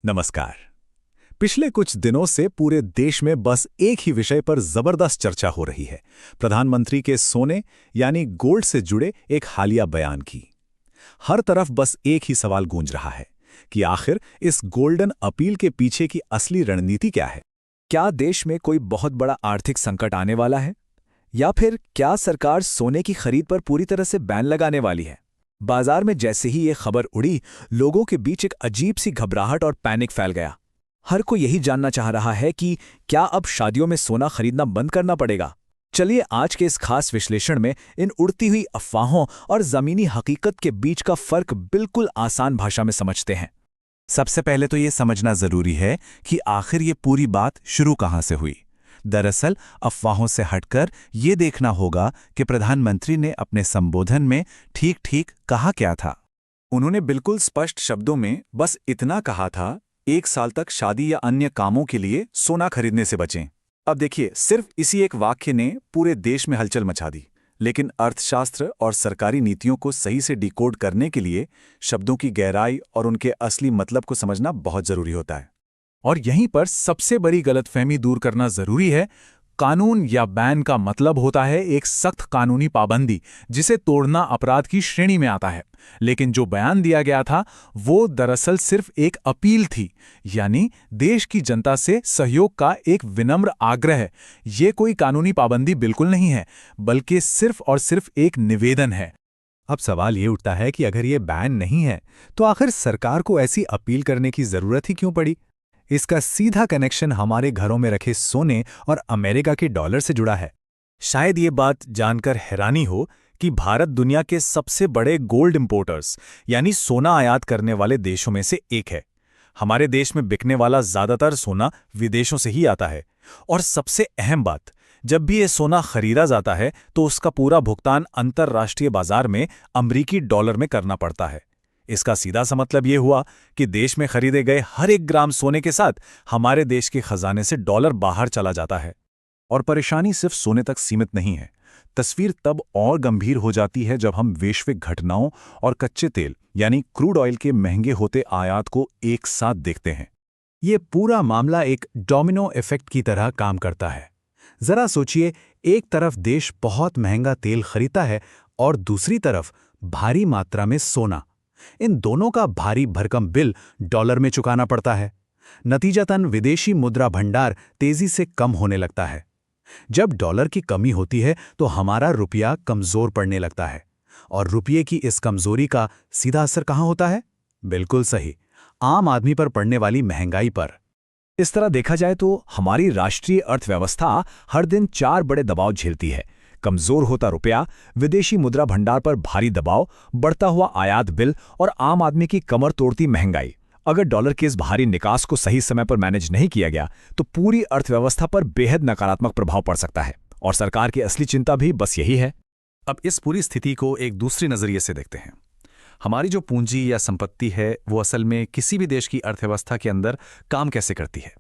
नमस्कार। पिछले कुछ दिनों से पूरे देश में बस एक ही विषय पर जबरदस्त चर्चा हो रही है, प्रधानमंत्री के सोने यानी गोल्ड से जुड़े एक हालिया बयान की। हर तरफ बस एक ही सवाल गूंज रहा है कि आखिर इस गोल्डन अपील के पीछे की असली रणनीति क्या है। क्या देश में कोई बहुत बड़ा आर्थिक संकट आने वाला है? या फिर क्या सरकार सोने की खरीद पर पूरी तरह से बैन लगाने वाली है? बाजार में जैसे ही ये खबर उड़ी, लोगों के बीच एक अजीब सी घबराहट और पैनिक फैल गया। हर कोई यही जानना चाह रहा है कि क्या अब शादियों में सोना खरीदना बंद करना पड़ेगा। चलिए आज के इस खास विश्लेषण में इन उड़ती हुई अफवाहों और जमीनी हकीकत के बीच का फर्क बिल्कुल आसान भाषा में समझते हैं। सबसे पहले तो ये समझना जरूरी है कि आखिर ये पूरी बात शुरू कहाँ से हुई। दरअसल अफवाहों से हटकर ये देखना होगा कि प्रधानमंत्री ने अपने संबोधन में ठीक ठीक कहा क्या था। उन्होंने बिल्कुल स्पष्ट शब्दों में बस इतना कहा था, 1 साल तक शादी या अन्य कामों के लिए सोना खरीदने से बचें। अब देखिए, सिर्फ इसी एक वाक्य ने पूरे देश में हलचल मचा दी। लेकिन अर्थशास्त्र और सरकारी नीतियों को सही से डिकोड करने के लिए शब्दों की गहराई और उनके असली मतलब को समझना बहुत जरूरी होता है। और यहीं पर सबसे बड़ी गलतफहमी दूर करना जरूरी है। कानून या बैन का मतलब होता है एक सख्त कानूनी पाबंदी, जिसे तोड़ना अपराध की श्रेणी में आता है। लेकिन जो बयान दिया गया था वो दरअसल सिर्फ एक अपील थी, यानी देश की जनता से सहयोग का एक विनम्र आग्रह है। ये कोई कानूनी पाबंदी बिल्कुल नहीं है, बल्कि सिर्फ और सिर्फ एक निवेदन है। अब सवाल ये उठता है कि अगर ये बैन नहीं है तो आखिर सरकार को ऐसी अपील करने की जरूरत ही क्यों पड़ी। इसका सीधा कनेक्शन हमारे घरों में रखे सोने और अमेरिका के डॉलर से जुड़ा है। शायद ये बात जानकर हैरानी हो कि भारत दुनिया के सबसे बड़े गोल्ड इंपोर्टर्स यानी सोना आयात करने वाले देशों में से एक है। हमारे देश में बिकने वाला ज्यादातर सोना विदेशों से ही आता है। और सबसे अहम बात, जब भी ये सोना खरीदा जाता है तो उसका पूरा भुगतान अंतर्राष्ट्रीय बाजार में अमरीकी डॉलर में करना पड़ता है। इसका सीधा सा मतलब ये हुआ कि देश में खरीदे गए हर 1 ग्राम सोने के साथ हमारे देश के खजाने से डॉलर बाहर चला जाता है। और परेशानी सिर्फ सोने तक सीमित नहीं है। तस्वीर तब और गंभीर हो जाती है जब हम वैश्विक घटनाओं और कच्चे तेल यानी क्रूड ऑयल के महंगे होते आयात को एक साथ देखते हैं। ये पूरा मामला एक डोमिनो इफेक्ट की तरह काम करता है। जरा सोचिए, एक तरफ देश बहुत महंगा तेल खरीदता है और दूसरी तरफ भारी मात्रा में सोना। इन दोनों का भारी भरकम बिल डॉलर में चुकाना पड़ता है। नतीजतन विदेशी मुद्रा भंडार तेजी से कम होने लगता है। जब डॉलर की कमी होती है तो हमारा रुपया कमजोर पड़ने लगता है। और रुपये की इस कमजोरी का सीधा असर कहाँ होता है? बिल्कुल सही, आम आदमी पर पड़ने वाली महंगाई पर। इस तरह देखा जाए तो हमारी राष्ट्रीय अर्थव्यवस्था हर दिन 4 बड़े दबाव झेलती है: कमजोर होता रुपया, विदेशी मुद्रा भंडार पर भारी दबाव, बढ़ता हुआ आयात बिल और आम आदमी की कमर तोड़ती महंगाई। अगर डॉलर के इस भारी निकास को सही समय पर मैनेज नहीं किया गया तो पूरी अर्थव्यवस्था पर बेहद नकारात्मक प्रभाव पड़ सकता है। और सरकार की असली चिंता भी बस यही है। अब इस पूरी स्थिति को एक दूसरे नजरिए से देखते हैं। हमारी जो पूंजी या संपत्ति है वो असल में किसी भी देश की अर्थव्यवस्था के अंदर काम कैसे करती है।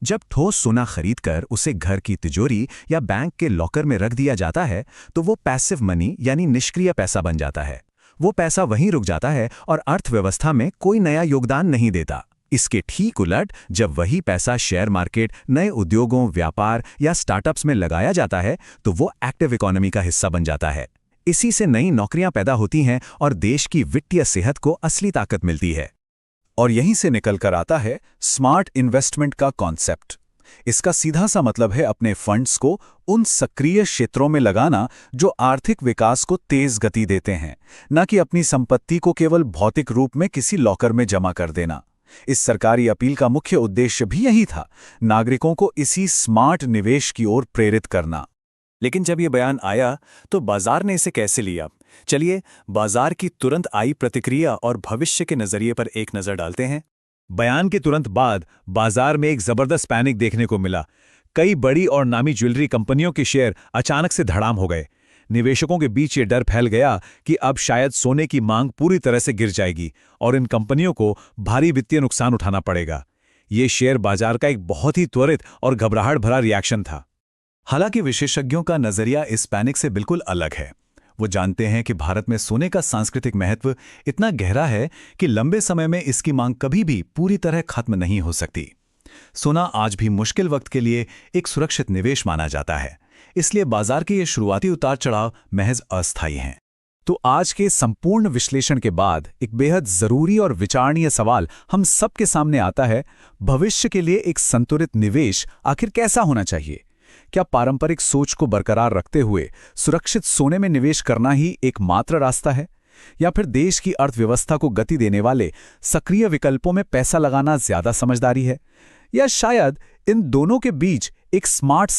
जब ठोस सोना खरीदकर उसे घर की तिजोरी या बैंक के लॉकर में रख दिया जाता है तो वो पैसिव मनी यानी निष्क्रिय पैसा बन जाता है। वो पैसा वहीं रुक जाता है और अर्थव्यवस्था में कोई नया योगदान नहीं देता। इसके ठीक उलट, जब वही पैसा शेयर मार्केट, नए उद्योगों, व्यापार या स्टार्टअप्स में लगाया जाता है तो वो एक्टिव इकोनॉमी का हिस्सा बन जाता है। इसी से नई नौकरियां पैदा होती हैं और देश की वित्तीय सेहत को असली ताकत मिलती है। और यहीं से निकलकर आता है स्मार्ट इन्वेस्टमेंट का कॉन्सेप्ट। इसका सीधा सा मतलब है अपने फंड्स को उन सक्रिय क्षेत्रों में लगाना जो आर्थिक विकास को तेज गति देते हैं, न कि अपनी संपत्ति को केवल भौतिक रूप में किसी लॉकर में जमा कर देना। इस सरकारी अपील का मुख्य उद्देश्य भी यही था, नागरिकों को इसी स्मार्ट निवेश की ओर प्रेरित करना। लेकिन जब यह बयान आया तो बाजार ने इसे कैसे लिया? चलिए बाजार की तुरंत आई प्रतिक्रिया और भविष्य के नजरिए पर एक नजर डालते हैं। बयान के तुरंत बाद बाजार में एक जबरदस्त पैनिक देखने को मिला। कई बड़ी और नामी ज्वेलरी कंपनियों के शेयर अचानक से धड़ाम हो गए। निवेशकों के बीच ये डर फैल गया कि अब शायद सोने की मांग पूरी तरह से गिर जाएगी और इन कंपनियों को भारी वित्तीय नुकसान उठाना पड़ेगा। ये शेयर बाजार का एक बहुत ही त्वरित और घबराहट भरा रिएक्शन था। हालांकि विशेषज्ञों का नजरिया इस पैनिक से बिल्कुल अलग है। वो जानते हैं कि भारत में सोने का सांस्कृतिक महत्व इतना गहरा है कि लंबे समय में इसकी मांग कभी भी पूरी तरह खत्म नहीं हो सकती। सोना आज भी मुश्किल वक्त के लिए एक सुरक्षित निवेश माना जाता है, इसलिए बाजार के ये शुरुआती उतार चढ़ाव महज अस्थायी हैं। तो आज के संपूर्ण विश्लेषण के बाद एक बेहद जरूरी और विचारणीय सवाल हम सबके सामने आता है, भविष्य के लिए एक संतुलित निवेश आखिर कैसा होना चाहिए? क्या पारंपरिक सोच को बरकरार रखते हुए सुरक्षित सोने में निवेश करना ही एकमात्र रास्ता है, या फिर देश की अर्थव्यवस्था को गति देने वाले सक्रिय विकल्पों में पैसा लगाना ज्यादा समझदारी है, या शायद इन दोनों के बीच एक स्मार्ट